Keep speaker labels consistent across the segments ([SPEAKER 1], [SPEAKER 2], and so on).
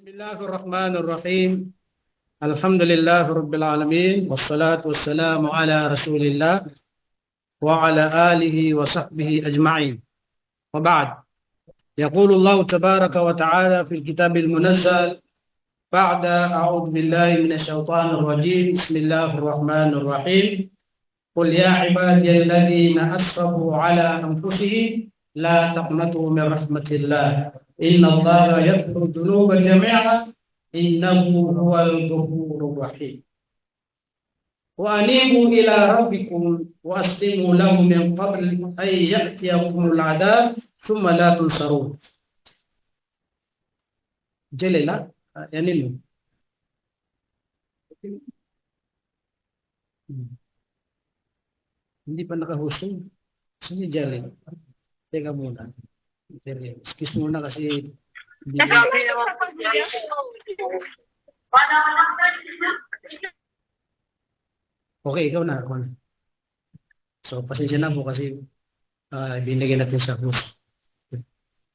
[SPEAKER 1] Bismillahirrahmanirrahim. Alhamdulillah Rabbil Alamin. Wassalatu wassalamu ala Rasulillah wa ala alihi wa sahbihi ajma'in. Wa ba'd. يقول الله تبارك وتعالى في الكتاب المنزل بعد أعوذ بالله من الشيطان الرجيم بسم الله الرحمن الرحيم قل يا عبادي الذين أسرفوا على أنفسهم لا تقنطوا من رحمة الله إن الله يغفر الذنوب جميعا إنه هو الغفور الرحيم وأنيبوا إلى ربكم وأسلموا له من قبل أن يأتيكم العذاب ثم لا تنصرون. Jelela, yanin mo. Hindi pa nakahusong. Sige, Jelly. Teka muna. Excuse muna kasi hindi okay, ikaw na. Ako na. So, pasensya na po kasi binigyan natin sa host.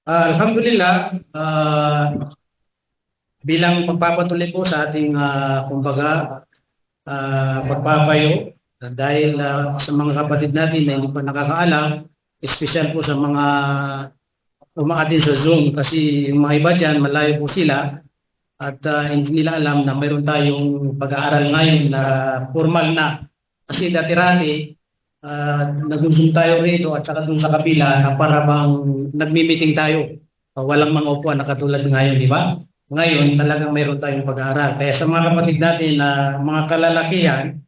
[SPEAKER 1] Alhamdulillah, bilang pagpapatuloy po sa ating kumbaga pagpapayo dahil sa mga kapatid natin na hindi pa nakakaalam, espesyal po sa mga umaatin sa Zoom kasi yung mga iba dyan, malayo po sila at hindi nila alam na mayroon tayong pag-aaral ngayon na formal na kasi dati-rati nag-zoom tayo rito at saka dun sa kabila na para bang nagmi-meeting tayo. Walang mga upuan na katulad ngayon, di ba? Ngayon talagang mayroon tayong pag-aaral. Kaya sa mga kapatid natin na mga kalalakihan,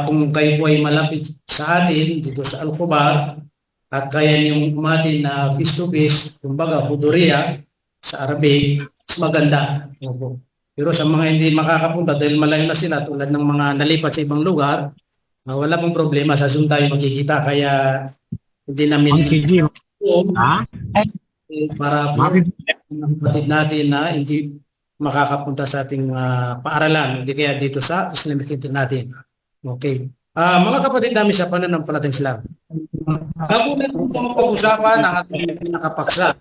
[SPEAKER 1] kung kayo po ay malapit sa atin dito sa Al-Khubar at kaya niyong umatin na face-to-face, kumbaga huduriya sa Arabic, maganda. Opo. Pero sa mga hindi makakapunta dahil malayo na sila tulad ng mga nalipat sa ibang lugar, wala pong problema, sa Zoom tayo magkikita kaya hindi namin para po ng kapatid natin na hindi makakapunta sa ating paaralan, hindi kaya dito sa Islamic Center natin. Okay. Mga kapatid namin sa pananampalatayang Islam. Bago na po pag-usapan ang ating pinakapaksa.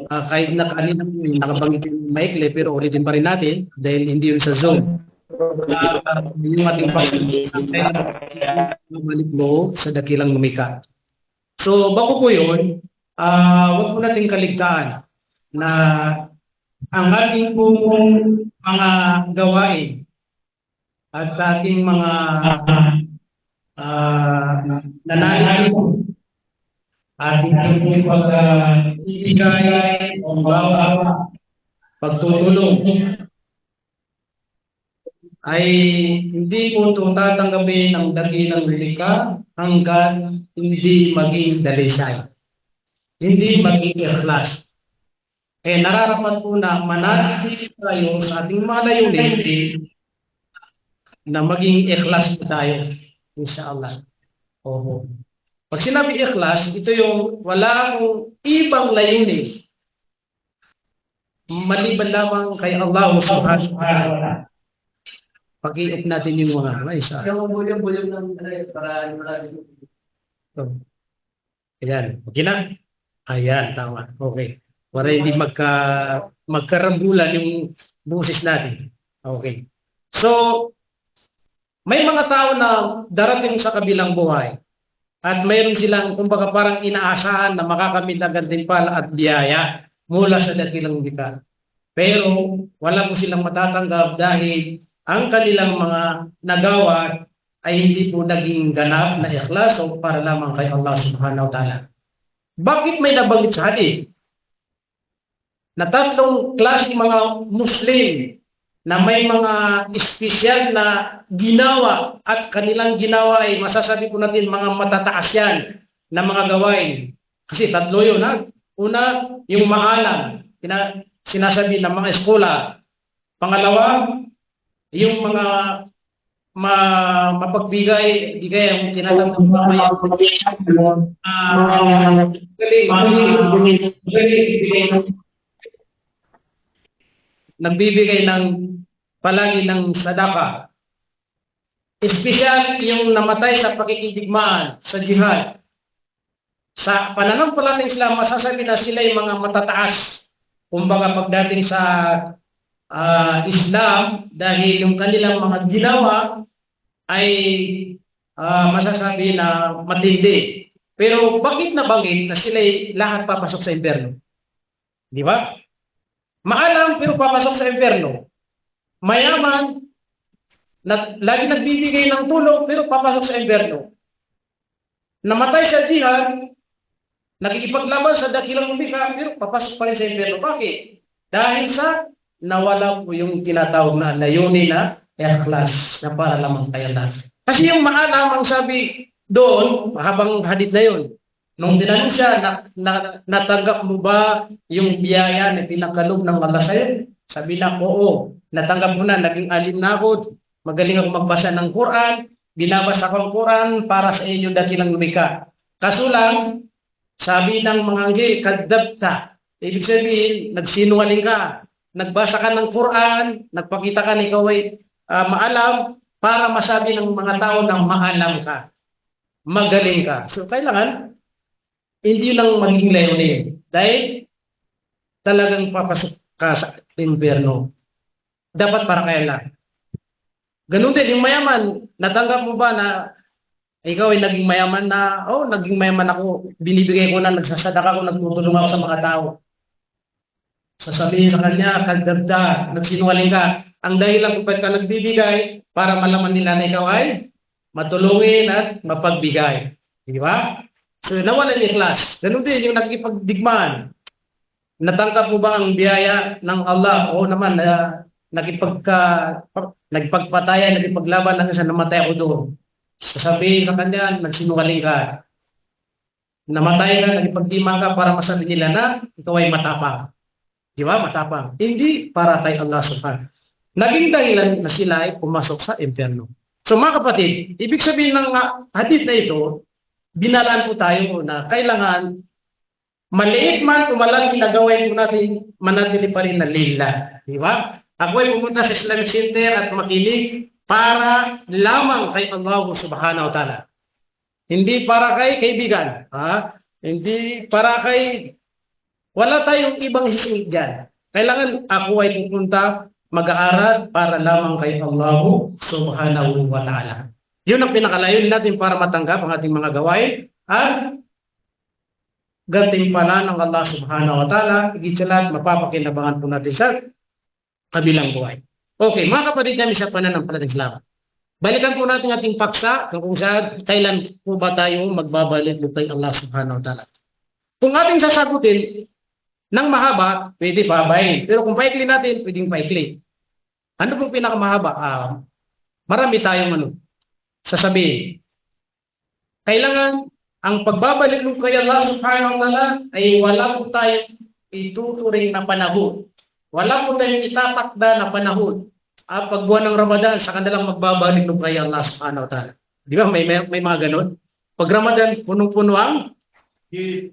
[SPEAKER 1] Kahit na kanina nakabanggit yung maikli pero ulitin pa rin natin dahil hindi yun sa Zoom. Yung ating bumalik mo sa dakilang lumika. So, bago po yun, huwag po natin kaligtaan na ang ating pong mga gawain at sa ating mga nananalig ating pong pag-ibigay o pagtutulong ay hindi po ito tatanggapin ng dakilang lumika hanggang hindi maging dalisay. Hindi maging ikhlas. Nararapat po na manatili tayo sa ating mga layunin na maging ikhlas tayo. Inshallah. Oho. Pag sinabi ikhlas, ito yung walang ibang layunin. Maliban lamang kay Allah subhanahu wa ta'ala. Pag-i-off natin yung mga isa. Yung volume ng para malaki. Ayan. Okay na? Ayan, tama. Okay. Para hindi magkarambulan yung boses natin. Okay. So, may mga tao na darating sa kabilang buhay at mayroon silang kumbaga parang inaasahan na makakamit ng gantimpala at biyaya mula sa dakilang lumika. Pero wala po silang matatanggap dahil ang kanilang mga nagawa ay hindi po naging ganap na ikhlas o para lamang kay Allah subhanahu wa ta'ala. Bakit may nabanggit sa hadith na tatlong klaseng mga Muslim na may mga espesyal na ginawa at kanilang ginawa ay masasabi po natin mga matataas yan na mga gawain. Kasi tatlo yun, ha? Una, yung maalam, sinasabi ng mga eskola. Pangalawa, yung mga mapagbigay, di kaya yung tinatawag nagbibigay ng palagi ng sadaka. Espesyal yung namatay sa pakikidigmaan sa jihad. Sa pananampalatayang Islam, masasabi na sila yung mga matataas Kumbaga pagdating sa Islam, dahil yung kanilang mga ginawa ay masasabi na matindi. Pero bakit nabanggit na sila'y lahat papasok sa impyerno? Di ba? Maalam pero papasok sa impyerno. Mayaman, lagi nagbibigay ng tulong pero papasok sa impyerno. Namatay sa jihad, nakikipaglaban sa dakilang lumika pero papasok pa rin sa impyerno. Bakit? Dahil sa nawala po yung tinatawag na layunin na ikhlas na para lamang kay Allah. Kasi yung maalam ang sabi doon, habang hadith na yun, nung tinanong siya, natanggap mo ba yung biyaya na pinakalob ng Allah sa'yo? Sabi na, oo, natanggap mo na, naging alim na ako, magaling ako magbasa ng Quran, binabasa ko ang Quran para sa inyo dakilang lumika. Kaso lang, sabi ng mga anghel, kadzabta. Ibig sabihin, nagsinungaling ka, nagbasa ka ng Quran, nagpakita ka na ikaw ay maalam, para masabi ng mga tao na maalam ka, magaling ka. So, kailangan, hindi lang maging layunin. Dahil talagang papasok ka sa impyerno. Dapat para kay Allah. Ganun din, yung mayaman, natanggap mo ba na ikaw ay naging mayaman na, naging mayaman ako, binibigay ko na, nagsasadaka ko, nagtutulong ako sa mga tao. Sasabihin sa kanya, kagdabda, nagsinungaling ka. Ang dahilan kung ba't ka nagbibigay, para malaman nila na ikaw ay matulungin at mapagbigay. Di ba? So, nawalan yung ikhlas. Ganun din, yung nakikipagdigmaan. Natanggap mo ba ang biyaya ng Allah? Oo naman, nagpagpatayan, nakipaglaban lang sa namatay ako doon. Sasabihin sa kanya, nagsinungaling ka. Namatay ka, nakipagdima ka para masabi nila na ikaw ay matapang. Di ba? Matapang. Hindi para kay Allah subhanahu. Naging dahilan na sila ay pumasok sa impyerno. So mga kapatid, ibig sabihin ng hadith na ito, binalaan po tayo na kailangan maliit man o malaki na gawin po natin, manatili pa rin na lillah. Di ba? Ako ay pumunta sa Islamic Center at makinig para lamang kay Allah subhanahu wa ta'ala. Hindi para kay kaibigan. Hindi para kay... Wala tayong ibang hising dyan. Kailangan ako ay pupunta mag-aaral para lamang kay Allah subhanahu wa ta'ala. Yun ang pinakalayon natin para matanggap ang ating mga gawain at gantimpala ng Allah subhanahu wa ta'ala, higit sa lahat mapapakinabangan po natin sa kabilang buhay. Okay, mga kapatid namin sa pananampalatayang Islam. Balikan po natin ating paksa kung saan kailan po ba tayo magbabalik kay Allah subhanahu wa ta'ala. Kung ating sasagutin ng mahaba, pwede pahabain. Pero kung paikli natin, pwedeng paikli. Ano pong pinakamahaba? Marami tayong sasabihin. Kailangan ang pagbabalik ng kay Allah subhanahu wa ta'ala ay wala po tayong ituturing na panahon. Wala po tayong itatakda na panahon. Pagbuwan ng Ramadan, sa kanilang magbabalik ng kay Allah subhanahu wa ta'ala. Di ba? May mga ganun. Pag Ramadan, punong-puno ang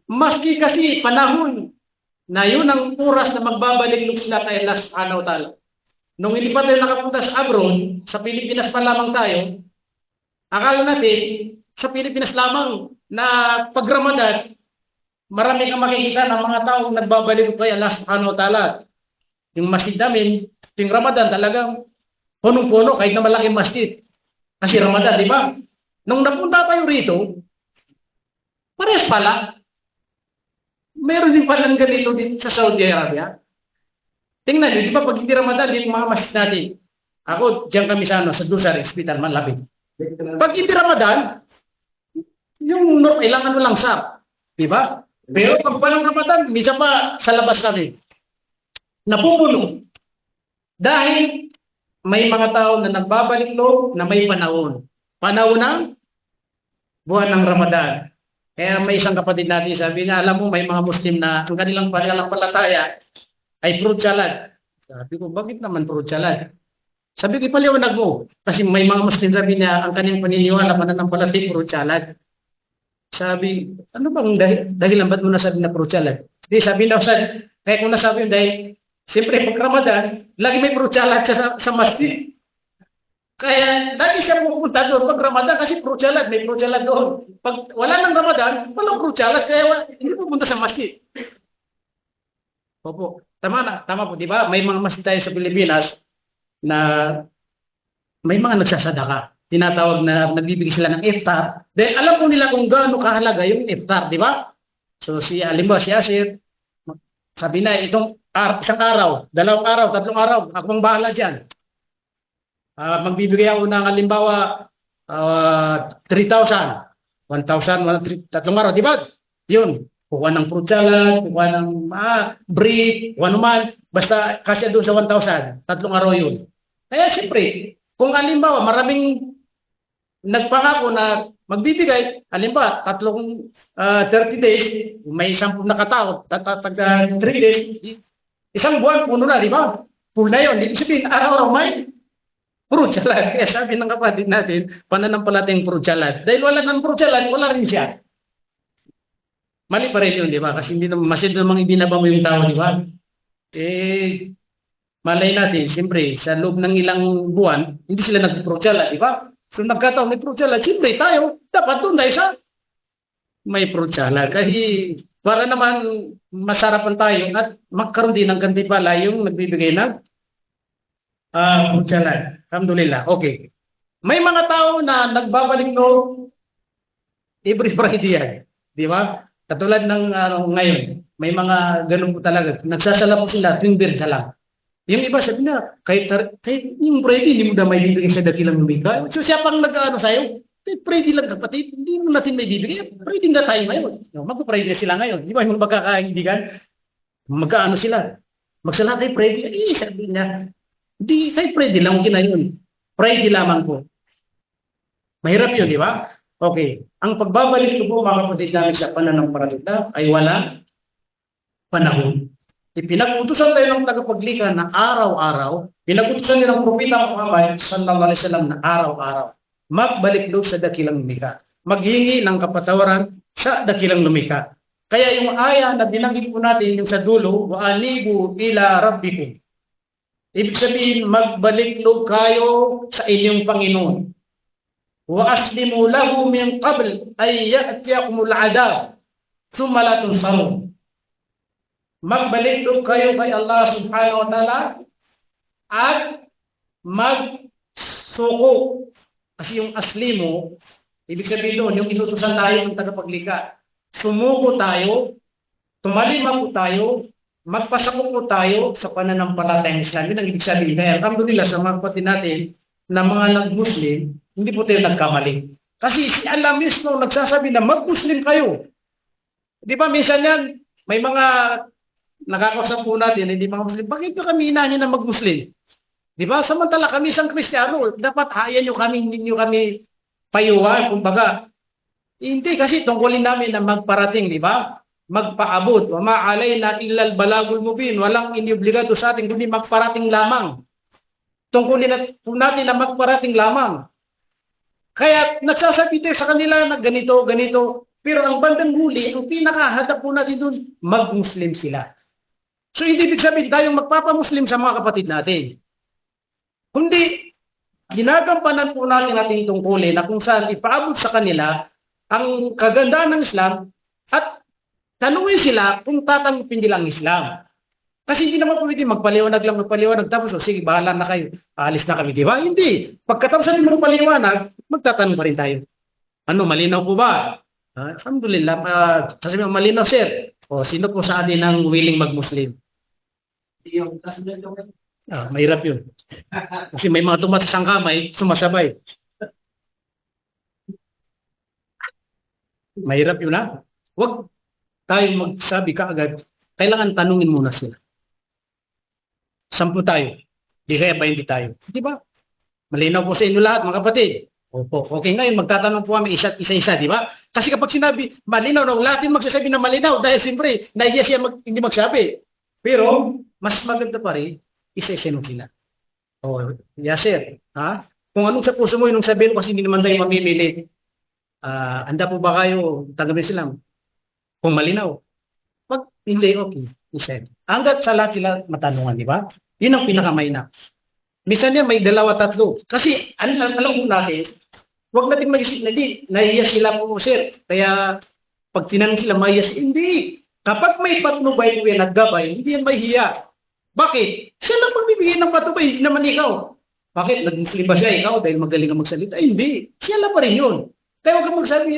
[SPEAKER 1] maski kasi panahon na yun ang oras na magbabalik ng sila kay Allah subhanahu wa ta'ala. Nung hindi pa tayo nakapunta sa abroad, sa Pilipinas pa lamang tayo, akala natin, sa Pilipinas lamang, na pag Ramadan, marami kang makikita ng mga taong nagbabalik kay Allah subhanahu wa ta'ala. Yung masjid namin, yung Ramadan talagang punong-puno kahit na malaking masjid. Kasi Ramadan, di ba? Nung napunta tayo rito, parehas pala. Meron din palang ganito din sa Saudi Arabia. Tingnan niyo, di ba pag hindi Ramadan, yung mga masjid natin. Ako, diyan kami sa Dusar Hospital, malapit. Pag hindi Ramadan, yung ilang lang sap. Di ba? Pero pag palang Ramadan, minsan pa sa labas kami. Napupuno. Dahil may mga tao na nagbabalik loob na may panahon. Panahon ng buwan ng Ramadan. Kaya may isang kapatid natin sabi niya, alam mo may mga Muslim na ang kanilang pananampalataya ay fruit salad. Sabi ko, bakit naman fruit salad? Sabi ko, ipaliwanag mo. Kasi may mga Muslim sabi niya, ang kanilang paniniwala pananampalataya fruit salad. Sabi, ano bang dahilan ba't mo nasabi na fruit salad? Di sabi daw kaya kung nasabi yung dahil, siyempre pag Ramadan, lagi may fruit salad sa masjid. Kaya dati siya pupunta doon pag Ramadan kasi fruit salad, may fruit salad doon. Pag wala ng Ramadan, walang fruit salad kaya hindi pupunta sa masjid. Opo. Tama po, di ba? May mga masjid tayo sa Pilipinas na may mga nagsasadaka. Tinatawag na nagbibigay sila ng iftar. Dahil alam po nila kung gaano kahalaga yung iftar, di ba? So alimbawa si Asir, sabi na isang araw, 2 araw, 3 araw, ako ang bahala dyan. Magbibigay ako ng halimbawa 3,000, 1,000, 3 araw, di ba? Yun, kuha ng fruit salad, kuha ng brief, kuha naman, basta kasya doon sa 1,000, 3 araw yun. Kaya siyempre, kung halimbawa maraming nagpangako na magbibigay, halimbawa 30 days, may 10 na katao, 3 days, isang buwan puno na, di ba? Full na yun. Ibig sabihin, araw-araw may fruit salad. Kaya sabi ng kapatid natin, pananampalatayang fruit salad. Dahil wala ng fruit salad, wala rin siya. Mali pa rin yun, di ba? Kasi hindi naman, masyado namang ibinaba mo yung tao, di ba? Malay natin, siyempre, sa loob ng ilang buwan, hindi sila nag-fruit salad, di ba? So nagkataon may fruit salad, siyempre tayo, dapat doon tayo sa may fruit salad. Kasi para naman masarapan tayo at magkaroon din ng gantimpala yung nagbibigay ng fruit salad. Alhamdulillah. Okay. May mga tao na nagbabalik no every Friday yan. Di ba? Katulad ng ngayon, may mga ganun po talaga. Nagsasala po sila, tuwing birsa lang. Yung iba sabi na, kahit yung Friday, hindi mo na may bibigay sa dakilang lumika. So siya pang nag-ano sa'yo, Friday lang kapatid, hindi mo natin may bibigay. Friday na tayo ngayon. No, magpa-Friday sila ngayon. Di ba yung magkakaindigan? Magkaano sila? Magsala tayo Friday. Sabi niya, hindi, kahit Friday lang yun. Friday lamang po. Mahirap yun, di ba? Okay. Ang pagbabalik ko po, mga kapatid namin sa pananampalataya ay walang panahon. Ipinag-utusan tayo ng tagapaglikha na araw-araw. Pinag-utusan niya ng propeta Muhammad sallallahu alaihi wasallam na araw-araw. Magbalik doon sa dakilang lumikha. Maghingi ng kapatawaran sa dakilang lumikha. Kaya yung aya na binanggit po natin yung sa dulo, wa anibu ila rabbikum. Ibig sabihin, magbalik loob kayo sa inyong Panginoon. Wa aslimu lahu min qabl ay ya'tiyakumul adab thumma la tunsarun. Magbalik loob kayo kay Allah subhanahu wa ta'ala at magsuko. Kasi yung aslimu, ibig sabihin doon, yung inutusan tayo ng tagapaglikha. Sumuko tayo, tumalima po tayo, magpasako po tayo sa pananampalatayang Islam. Yun ang ibig sabihin. Kaya alhamdulillah sa mga kapatid natin na mga nag-Muslim, hindi po tayo nagkamali. Kasi si Allah mismo nagsasabi na mag-Muslim kayo. Di ba minsan yan, may mga nakakausap po natin, hindi mga Muslim, bakit nyo kami inahin na mag-Muslim? Di ba? Samantala kami isang Kristiyano, dapat hayan nyo kami, hindi nyo kami payuhan, kumbaga. Hindi kasi tungkulin namin na magparating, di ba? Magpaabot. Wa ma'alayna illal balagul mubin. Walang iniobligado sa atin, kundi magparating lamang. Tungkulin natin na magparating lamang. Kaya nagsasabi tayo sa kanila na ganito, ganito. Pero ang bandang huli, ang pinakahadap po natin doon, mag-Muslim sila. So hindi ibig sabihin tayong magpapamuslim sa mga kapatid natin. Kundi, ginagampanan po natin ating tungkulin na kung saan ipaabot sa kanila ang kagandahan ng Islam at tanungin sila kung tatanggapin nila ang Islam. Kasi hindi naman pwede magpaliwanag tapos sige, bahala na kayo. Alis na kami, di ba? Hindi. Pagkatapos natin magpaliwanag, magtatanong pa rin tayo. Ano, malinaw po ba? Alhamdulillah, sabi mo, malinaw sir. O, sino po sa atin ang willing mag-Muslim? Mahirap yun. Kasi may mga tumatasang kamay, sumasabay. Mahirap yun ha. Huwag tayong magsabi kaagad. Kailangan tanungin muna sila. 10 tayo. Di kaya 20 tayo. Di ba? Malinaw po sa inyo lahat mga kapatid. Opo. Okay, ngayon magtatanong po kami isa-isa, di ba? Kasi kapag sinabi, malinaw na, lahat yung magsasabi na malinaw dahil siyempre, nahiya siya hindi magsabi. Pero, mas maganda pa rin, isa-isa nung sila. Oh, yes sir. Ha? Kung anong sa puso mo, yung sabihin kasi hindi naman tayo mamimili. Anda po ba kayo tanggapin sila? Kung malinaw. Pag hindi, okay. Isa. Hanggat sa lahat sila matanungan, di ba? Yun ang pinakamainam. Minsan yan, may 2, 3. Kasi, alam po natin, huwag natin mag-isip na di, nahiya sila po, sir. Kaya, pag tinanong sila, mahiya sila, hindi. Kapag may patnubay ko yan, naggabay, hindi yan mahiya. Bakit? Siya lang magbibigay ng patubay, hindi naman ikaw. Bakit? Nag-Muslim ba siya ikaw dahil magaling ka magsalita? Ay, hindi. Siya lang pa rin yun. Kaya huwag kang magsabi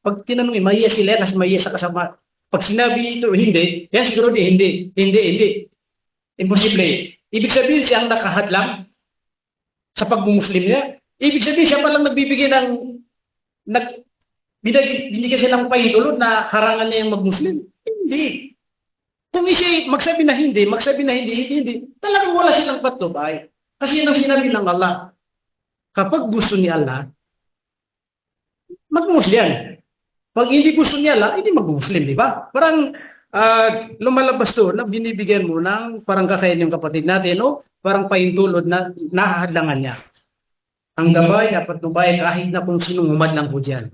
[SPEAKER 1] pag tinanong, mahiya sila, kasi mahiya sa kasama. Pag sinabi ito, hindi. Yan siguro hindi. Hindi. Imposible. Ibig sabihin siya ang nakahadlang sa pag-Muslim niya. Ibig sabihin siya palang nagbibigay ng binigyan siya ng pahintulot na harangan niya yung mag-Muslim. Hindi. Kung siya magsabi na hindi. Talagang wala silang patubay. Kasi yan ang sinabi ng Allah. Kapag gusto ni Allah, mag-Muslim. Pag hindi gusto ni Allah, hindi mag-Muslim, di ba? Parang lumalabas to na binibigyan mo ng parang kakayan yung kapatid natin, no? Parang pahintulot na nahahadlangan niya. Ang gabay, dapat nubay, kahit na kung sinong humadlang po dyan.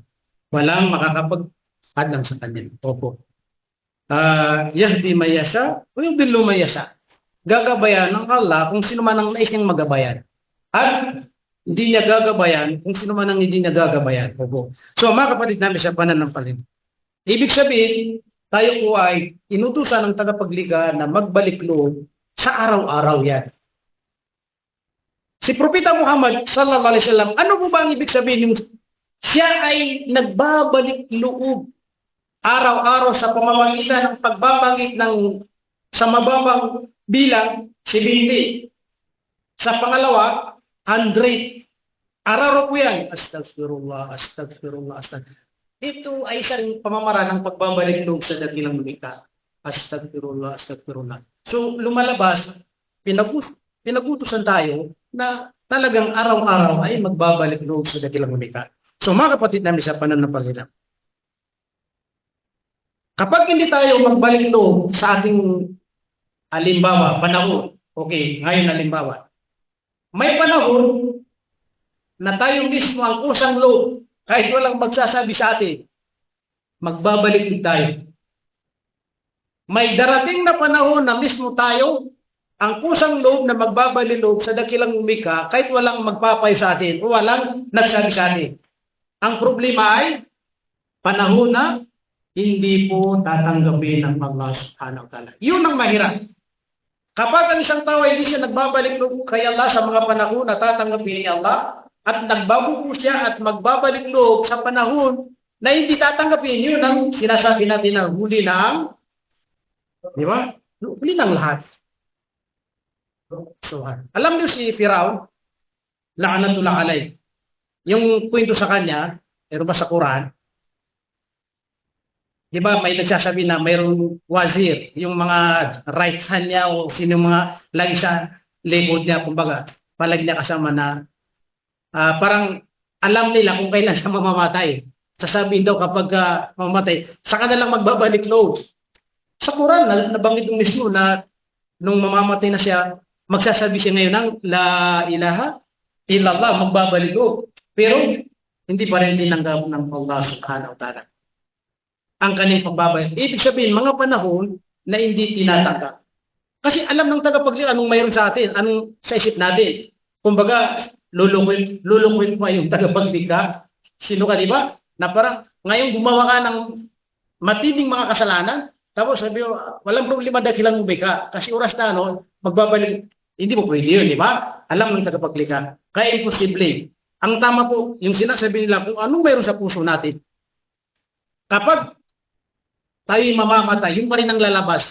[SPEAKER 1] Walang makakapag-hadlang sa kanya. Opo. Yahdi mayasa, o yung billo mayasa. Gagabayan ng Allah kung sino man ang nais niyang magabayan. At hindi niya gagabayan kung sino man ang hindi niya gagabayan. Opo. So mga kapatid namin sa pananampalataya. Ibig sabihin, tayo po ay inutusan ng tagapagligha na magbalik loob sa araw-araw yan. Si Propeta Muhammad sallallahu alaihi wasallam, ano po ba ang ibig sabihin yung siya ay nagbabalik loob araw-araw sa pamamagitan ng pagbabanggit ng sa mababang bilang 70. Sa pangalawa, 100. Araw-araw po yan. Astaghfirullah. Ito ay isang pamamaraan ng pagbabalik loob sa dakilang lumikha. Astaghfirullah. So, lumalabas, pinagutusan tayo na talagang araw-araw ay magbabalik loob sa dakilang lumikha. So, mga kapatid namin sa pananampalataya, kapag hindi tayo magbalik loob sa ating halimbawa, panahon, okay, ngayon halimbawa, may panahon na tayo mismo ang kusang loob, kahit walang magsasabi sa atin, magbabalik din tayo. May darating na panahon na mismo tayo ang kusang loob na magbabalik loob sa dakilang lumikha, kahit walang magpapay sa atin o walang nagsabi sa atin. Ang problema ay panahon na hindi po tatanggapin ng Allah subhanahu wa ta'ala. Yun ang mahirap. Kapag ang isang tao ay hindi siya nagbabalik loob kay Allah sa mga panahon na tatanggapin ni Allah, at nagbabuko siya at magbabalik loob sa panahon na hindi tatanggapin, yun ang sinasabi natin na huli ng, di ba? Huli ng lahat. So, alam niyo si Firaun, la'anatullah alayh. Yung kwento sa kanya, meron ba sa Quran? Di ba may nagsasabi na mayroong wazir, yung mga right hand niya o sino mga lagi sa likod niya, kumbaga, palag niya kasama na parang alam nila kung kailan siya mamamatay. Sasabihin daw kapag mamamatay, saka na lang magbabalik loob. Sa Quran, nabanggit yung mismo na nung mamamatay na siya, magsasabi siya ngayon ng La ilaha illallah, magbabalik loob. Pero hindi pa rin tinanggap ng Allah subhanahu wa ta'ala ang kanyang pagbabalik. Ibig sabihin, mga panahon na hindi tinatanggap. Kasi alam ng tagapagligha anong mayroon sa atin, anong sa isip natin. Kumbaga, lulukuin pa yung tagapagligha. Sino ka, di ba? Na parang, ngayon gumawa ka ng matinding mga kasalanan, tapos sabi mo, walang problema dakilang lumikha. Kasi oras na, magbabalik, hindi mo pwede yun, di ba? Alam ng tagapagligha. Kaya imposible. Ang tama po, yung sinasabi nila kung anong mayroon sa puso natin. Kapag tayo'y mamamatay, yun pa rin ang lalabas.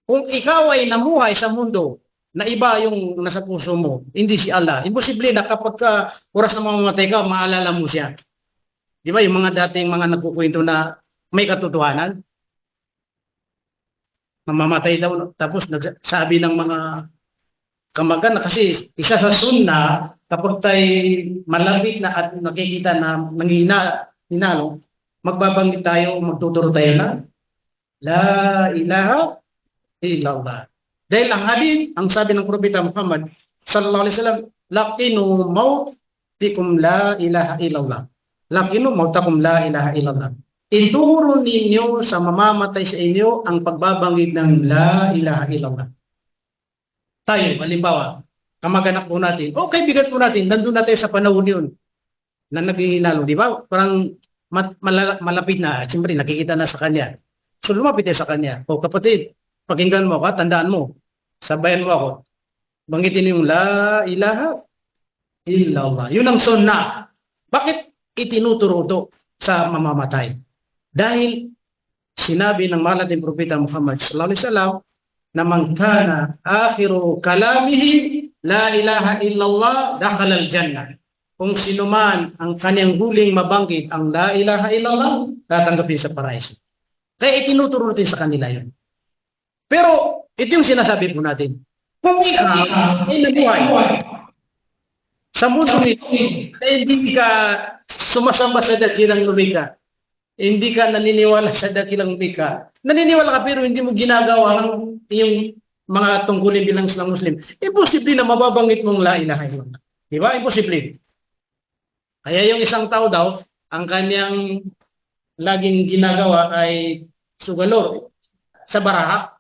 [SPEAKER 1] Kung ikaw ay namuhay sa mundo na iba yung nasa puso mo, hindi si Allah, imposible na kapag oras na mamamatay ka, maalala mo siya. Di ba yung mga dating mga nagkukwento na may katotohanan? Mamamatay daw, tapos nagsabi ng mga kamag-anak kasi isa sa sunna, kapag tayo malapit na at nakikita na nanghihina, magbabanggit tayo, magtuturo tayo na La ilaha illallah. Dahil ang hadith, ang sabi ng Propeta Muhammad sallallahu alaihi wasallam, laqinu mautikum la ilaha illallah. Laqinu mautakum la ilaha illallah. Ituro ninyo sa mamamatay sa inyo ang pagbabanggit ng la ilaha illallah. Tayo, halimbawa, kamag-anak po natin, o kaibigan po natin, nandun na tayo sa panahon yun na naghihinalo, di ba? Parang malapit na, siyempre nakikita na sa kanya. So lumapit tayo sa kanya. O kapatid, pakinggan mo ka, tandaan mo, Sabayan mo ako. Banggitin yung la ilaha illallah. Yun ang sunnah. Bakit itinuturo ito sa mamamatay? Dahil sinabi ng mahal nating propeta Muhammad sallallahu alaihi wasallam na man kana akhiru kalamihi la ilaha illallah dakhala al-jannah. Kung sino man ang kanyang huling mabanggit ang la ilaha illallah, tatanggapin sa paraiso. Kaya itinuturo natin sa kanila yun. Pero ito yung sinasabi po natin. Kung ikaw ay nabuhay sa mundo nito, hindi ka sumasamba sa dakilang lumika, hindi ka naniniwala sa dakilang lumika, naniniwala ka pero hindi mo ginagawa ang iyong mga tungkulin bilang Islam Muslim, imposible na mababanggit mong la ilaha illallah. Di ba? Imposible. Kaya yung isang tao daw, ang kanyang laging ginagawa ay sugalor sa baraha.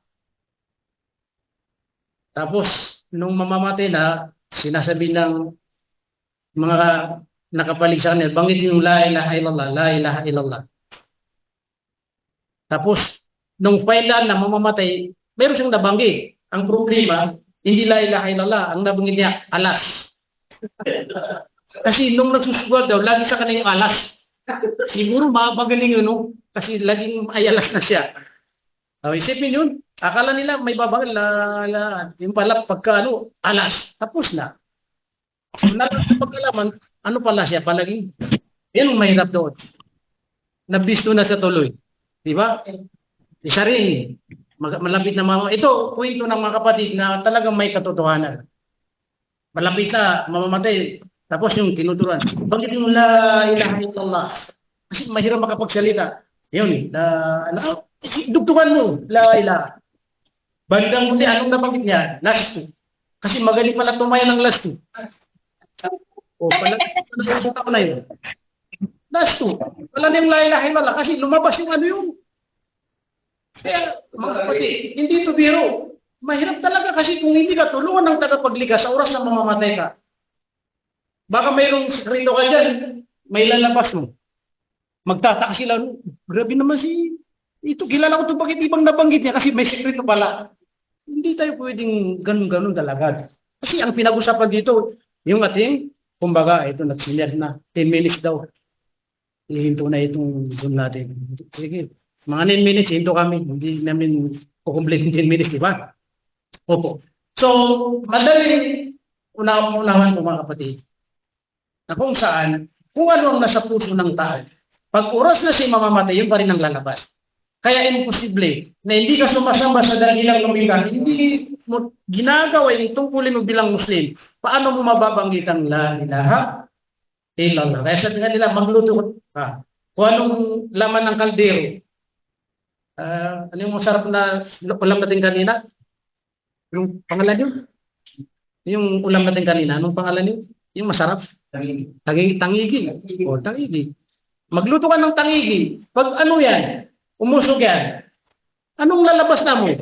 [SPEAKER 1] Tapos, nung mamamatay na, sinasabi ng mga nakapalig sa kanila, banggitin yung la ilaha illallah, la ilaha illallah. Tapos, nung kailan na mamamatay, meron siyang nabanggit. Ang problema, hindi la ilaha illallah, ang nabanggit niya, alas. Kasi nung nagsusugal daw, lagi sa kanya yung alas. Siguro mapagaling yun, no? Kasi laging ay alas na siya. Isipin yun, akala nila may babangal, yung pala pagka alas, tapos na. Pagkalaman, ano pala siya, palaging, yan ang mahirap doon. Nabisto na sa tuloy. Di ba? Isa rin, malapit na ito, kwento ng mga kapatid na talagang may katotohanan. Malapit na, mamamatay, tapos yung tinuturan, bakit yung la ilaha illallah? Kasi mahirap makapagsalita. Yun, dugtungan mo, la ilaha. Bandang muli, anong nabanggit niya? Last two. Kasi magaling pala tumaya ng last two. O, pala tao na yun. Last two. Wala na yung la ilaha illallah kasi lumabas yung ano yun. Kaya, mga kapatid, hindi ito biro. Mahirap talaga kasi kung hindi ka tulungan ng tagapagligtas sa oras na mamamatay ka, baka mayroong sekreto ka dyan, may lalabas mo. Magtataka sila, grabe naman ito, kilala ko ito, bakit ibang nabanggit niya kasi may sekreto pala. Hindi tayo pwedeng ganun-ganun talaga. Kasi ang pinag-usapan dito, yung ating, kumbaga, ito nagsinyar na, 10 minutes daw. Ihinto na itong Zoom natin. Sige, mga 9 minutes, hinto kami. Hindi namin kukumplete 10 minutes, di ba? Opo. So, madaling unahan po mga kapatid, na kung saan, kung ano ang nasa puso ng tao, pag oras na siya mamamatay, yun pa rin ang lalabas. Kaya imposible na hindi ka sumasamba sa dakilang lumikha, hindi mo ginagawa yung tungkulin mo bilang Muslim, paano mo mababanggit ang la ilaha illallah? Kaya sa tingin nila, magluto ka. Kung anong laman ng kaldero, ano yung masarap na ulam natin kanina? Yung pangalan yun? Yung ulam natin kanina, anong pangalan yun? Yung masarap? Tangigi. O, tangigi. Magluto ka ng tangigi. Pag ano yan, umusog yan, anong lalabas na mo?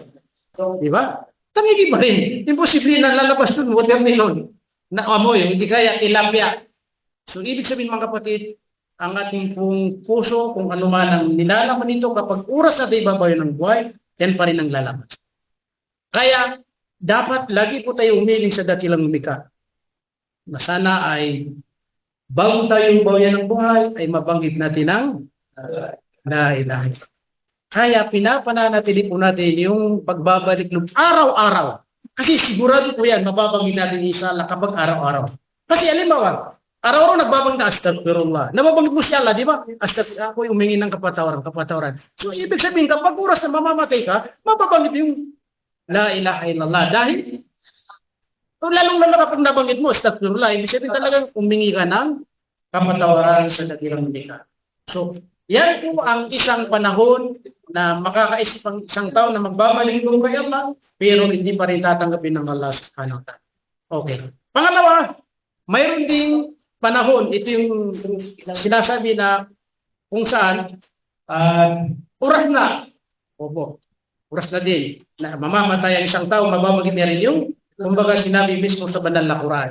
[SPEAKER 1] Di ba? Tangigi pa rin. Imposible na lalabas nun, watermelon. Na amoy, hindi kaya tilapia. So, ibig sabihin mga kapatid, ang ating pong puso, kung ano man ang nilalaman nito, kapag oras natin ibabayo ng buhay, yan pa rin ang lalabas. Kaya, dapat lagi po tayo umiling sa dakilang lumikha. Na sana ay bago tayong bawian ng buhay, ay mabanggit natin ang la ilaha illallah. Kaya pinapananatili po natin yung pagbabalik ng araw-araw. Kasi sigurado po yan, mababanggit natin inshallah kapag araw-araw. Kasi alimbawa, araw-araw nagbabanggit na astagfirullah. Nababanggit mo siya Allah, di ba? Ako humingi ng kapatawaran. So, ibig sabihin, kapag oras na mamamatay ka, mababanggit yung la ilaha illallah. Dahil, lalong-lalo kapag nabanggit mo, astagfirullah, ibig sabihin talagang humingi ka ng kapatawaran sa dakilang lumikha. So, yan po ang isang panahon na makakaisip ang isang tao na magbabalik kay Allah, pero hindi pa rin tatanggapin ng Allah subhanahu wa ta'ala. Okay. Pangalawa, mayroon ding panahon, ito yung sinasabi na kung saan oras na. Opo, oras na din na mamamatay ang isang tao, mababagit niya rin yung kumbaga sinabi mismo sa banal na Quran.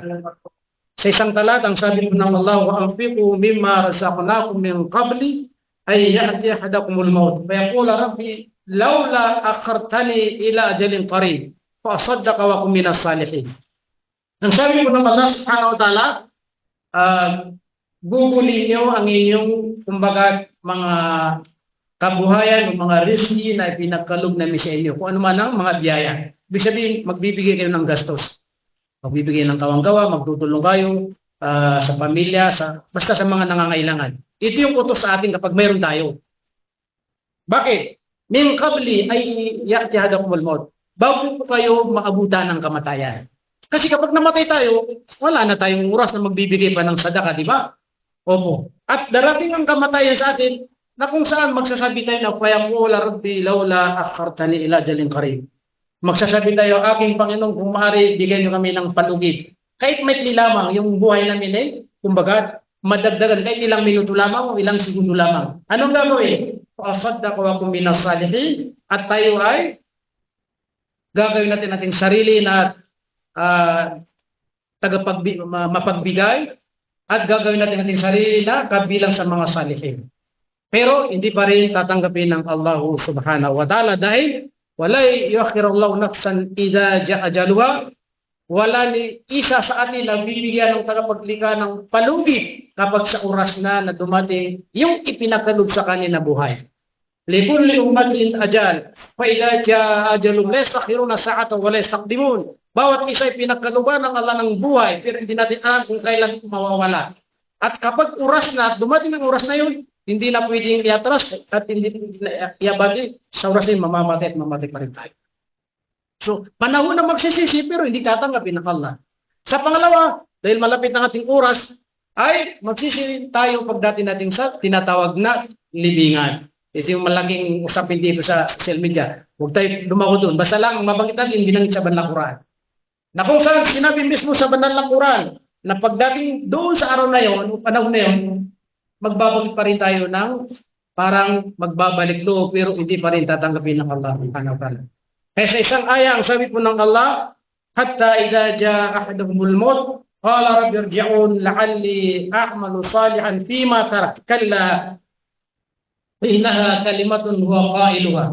[SPEAKER 1] Sa isang talatang sabi po ng Allah, wa anfiqu mimma razaqnakum min qabli ay ya'ti ahadakumul maut. Fa yaqulu rabbi laula akhartani ila ajalin qarib فَأَصَدَّقَ وَكُنْ مِنَ الصَّالِحِينَ. Ang sabi po ng Allah subhanahu wa ta'ala, gugulin niyo ang inyong, kumbaga, mga kabuhayan o mga rizki na pinagkaloob namin sa inyo. Kung ano man ang mga biyaya. Ibig sabihin, magbibigay kayo ng gastos. Magbibigay ng kawang-gawa, magtutulong kayo sa pamilya, basta sa mga nangangailangan. Ito yung utos sa atin kapag mayroon tayo. Bakit? Min qabli ay ya'ti ahadakumul maut. Bago po kayo maabutan ng kamatayan. Kasi kapag namatay tayo, wala na tayong oras na magbibigay pa ng sadaka, di ba? Opo. At darating ang kamatayan sa atin, na kung saan magsasabi tayo na fayaqula rabbi laula akhartani ila ajalin qarib. Magsasabi tayo, aking Panginoon, kung maaari bigyan niyo kami ng palugit. Kahit may lamang yung buhay namin eh, kumbaga madagdagan kahit ilang minuto lamang o ilang segundo lamang. Anong gagawin? Fa'asaddaqa wa kum minas salihin, at tayo ay gagawin natin ating sarili na mapagbigay, at gagawin natin ating sarili na kabilang sa mga salihin. Pero hindi pa rin tatanggapin ng Allah subhanahu wa ta'ala dahil wala yuakhirullahu nafsan idza ja'a ajaluha. Wala ni isa sa atin na bibigyan ng tagapaglikha ng palugit kapag sa oras na dumating yung ipinakalob sa kanila buhay. Likulli ummatin ajal, fa idza ja'a ajalum la yastakhiruna sa'atan wa la yastaqdimun. Bawat isa ay pinakaloban ng Allah ng buhay, pero hindi natin alam kung kailan ito mawawala. At kapag oras na, dumating ang oras na yun, hindi na pwedeng iatras at hindi iabali, sa oras na mamamatay at mamatay pa rin tayo. So, panahon na magsisisi pero hindi tatanggapin ng Allah. Sa pangalawa, dahil malapit ang ating oras, ay magsisisi tayo pagdating natin sa tinatawag na libingan. Ito yung malaking usapin dito sa social media. Huwag tayo dumako doon. Basta lang mabanggit natin, binanggit sa banal na Quran. Na kung saan sinabi mismo sa banal na Quran, na pagdating doon sa araw na yon, panahon na yon, magbabalik pa rin tayo ng parang magbabalik loob pero hindi pa rin tatanggapin ng Allah subhanahu wa ta'ala. Kaya sa isang aya, ang sabi po ng Allah, hatta idza jaa ahaduhumul maut qala rabbi irji'un la'alli a'malu salihan fima tarak kalla innaha kalimatun huwa qailuha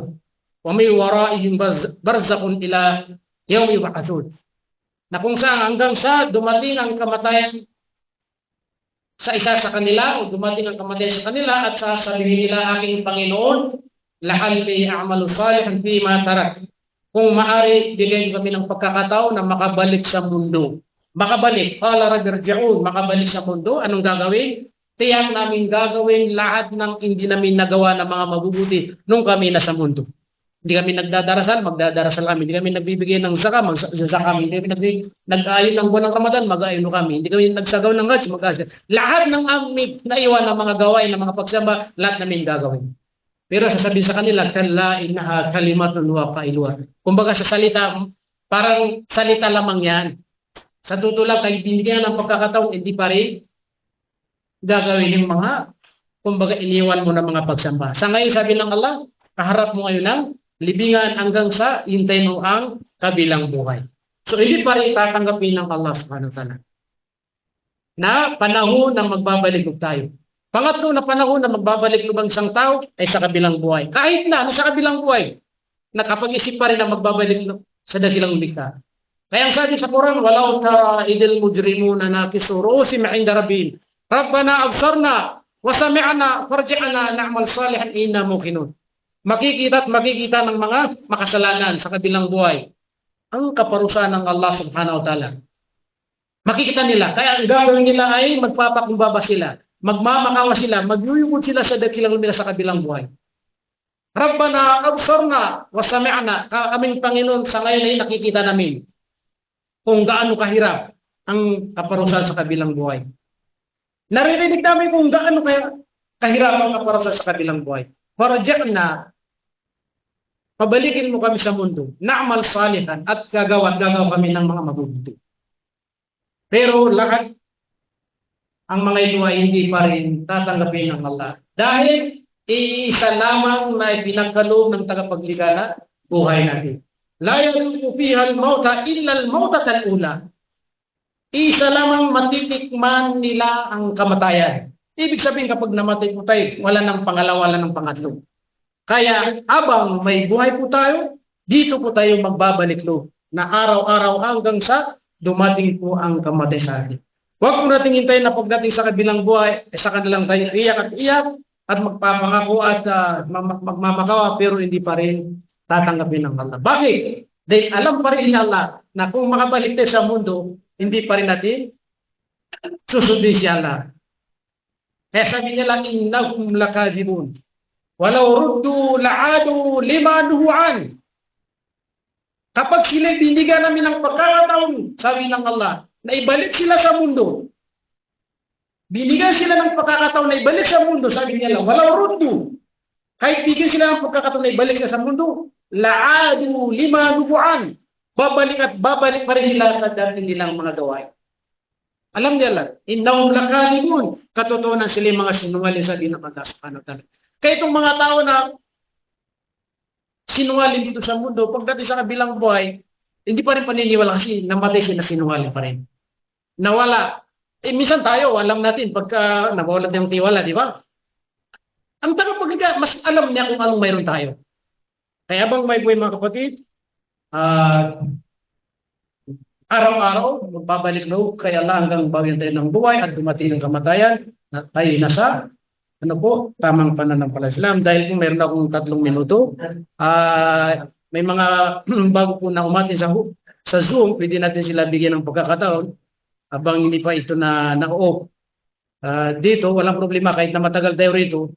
[SPEAKER 1] wa min wara'ihim barzakhun ila yawmi yub'atsun. Na kung saan hanggang sa dumating ang kamatayan sa isa sa kanila o dumating ang kamatayan sa kanila at sasabihin nila, aking Panginoon, la'alli a'malu salihan fima tarak. Kung maaari, bigyan kami ng pagkakataon na makabalik sa mundo. Makabalik. Qala rabbi irji'un, makabalik sa mundo. Anong gagawin? Tiyak namin gagawin lahat ng hindi namin nagawa ng mga mabubuti nung kami nasa mundo. Hindi kami nagdadarasal, magdadarasal kami. Hindi kami nagbibigay ng zaka, magsasaka kami. Hindi kami nag-ayon ng buwan ng Ramadan, mag-ayon kami. Hindi kami nagsagaw ng hajj, mag-ayon. Lahat ng aming naiwan ng mga gawain, ng mga pagsamba, lahat namin gagawin. Pero sasabihin sa kanila, kalla innaha kalimatun huwa qailuha. Kumbaga sa salita, parang salita lamang yan. Sa tutulak, kahit binigyan ng pagkakataon, hindi pa rin gagawin yung mga, kumbaga iniwan mo ng mga pagsamba. Sa ngayon, sabi ng Allah, kaharap mo ngayon ng libingan hanggang sa hintayin mo ang kabilang buhay. So, hindi pa rin tatanggapin ng Allah subhanahu wa ta'ala na panahon na magbabalik tayo. Pangatlo na panahon na magbabalik lubang isang tao ay sa kabilang buhay. Kahit na sa kabilang buhay, nakapag-isip pa rin na magbabalik sa dakilang lumikha. Kaya ang sabi sa Quran, walau tara idil mujrimuna nakisu ru'usihim 'inda rabbihim, Rabbana absarna wa sami'na farji'na na'mal salihan inna muqinun. Makikita at makikita ng mga makasalanan sa kabilang buhay ang kaparusahan ng Allah subhanahu wa ta'ala. Makikita nila. Kaya ang gagawin nila ay magpapakumbaba sila. Magmamakawa sila, magyuyugod sila sa dakilang nila sa kabilang buhay. Rabbana absarna wa sami'na, kaming Panginoon sa ngayon ay nakikita namin kung gaano kahirap ang kaparusahan sa kabilang buhay. Naririnig namin kung gaano kahirap ang kaparusahan sa kabilang buhay. Faraja'na, pabalikin mo kami sa mundo, na'mal salihan, at gagawa kami ng mga mabubuti. Pero lahat ang mga ito ay hindi pa rin tatanggapin ng Allah. Dahil iisa lamang na ipinagkaloob ng tagapaglikha na buhay natin. La yaduku fiha al-mauta illa al-mautat al-ula. Isa lamang matitikman nila ang kamatayan. Ibig sabihin kapag namatay po tayo, wala ng pangalawa, wala ng pangatlo. Kaya habang may buhay po tayo, dito po tayo magbabalik loob. na araw-araw hanggang sa dumating po ang kamatayan sa atin. Huwag po natin hintayin na pagdating sa kabilang buhay, sa kanilang tayo iyak at iyak at magpapangako at magmamakawa pero hindi pa rin tatanggapin ng Allah. Bakit? Dahil alam pa rin ni Allah na kung makabalik tayo sa mundo, hindi pa rin natin susundin si Allah. Kaya sabi niya lang, innahum lakadibun. Walau ruddu la'adu lima nuhu'an. Kapag sila binigyan namin ng pagkakataon, sabi ng Allah, na ibalik sila sa mundo. Binigyan sila ng pagkakataon na ibalik sa mundo, sabi niya lang, walau ruddu. Kahit bigyan sila ng pagkakataon na ibalik sa mundo, la'adu lima nuhu'an. Babalik at babalik pa rin sila sa dati nilang mga gawain. Alam niya lang, innahum lakadibun. Katotohanan sila yung mga sinungaling sa din ng Allah subhanahu wa ta'ala. Kaya itong mga tao na sinungaling dito sa mundo, pagdating sa kabilang buhay, hindi pa rin paniniwala kasi namatay sila sinungaling pa rin. Nawala. Minsan tayo, alam natin, pagka nawala yung tiwala, di ba? Ang tagapagliga, mas alam niya kung anong mayroon tayo. Kaya bang may buhay mga kapatid, araw-araw, magbabalik loob kay Allah hanggang bawian tayo ng buhay at dumating ang kamatayan na tayo nasa tamang pananampalataya. Dahil kung meron akong 3 minuto, may mga bago po na umatin sa Zoom, pwede natin sila bigyan ng pagkakataon habang hindi pa ito na naka-off. Dito, walang problema kahit na matagal tayo rito,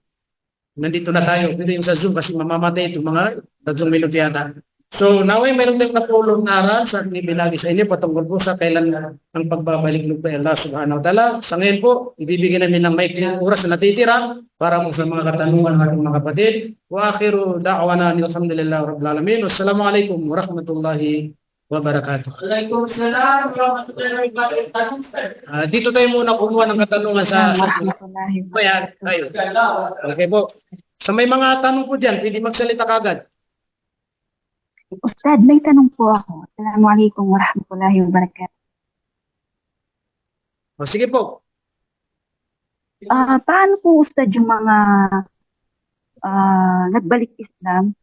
[SPEAKER 1] nandito na tayo. Pwede yung sa Zoom kasi mamamatay ito mga 3 minuto yata. So, naway meron tayong napulong na aral sa aking ibinagi sa inyo patungkol po sa kailan ang pagbabalik ng Allah subhanahu wa ta'ala. Sa ngayon po, ibibigyan namin ng maikling oras na natitira para po sa mga katanungan ng ating mga kapatid. Wa akhiru da'wana alhamdulillah rabbil alamin. Wassalamualaikum warahmatullahi wabarakatuh. Waalaikumsalam warahmatullahi wabarakatuh. Dito tayo muna kumuha ng katanungan sa bayan. Ayun. Okay po. Sa may mga tanong po dyan, pwede magsalita kagad.
[SPEAKER 2] Ustad, may tanong po ako. Assalamualaikum warahmatullahi wabarakatuh.
[SPEAKER 1] O, sige po.
[SPEAKER 2] Paano po, Ustad, yung mga nagbalik Islam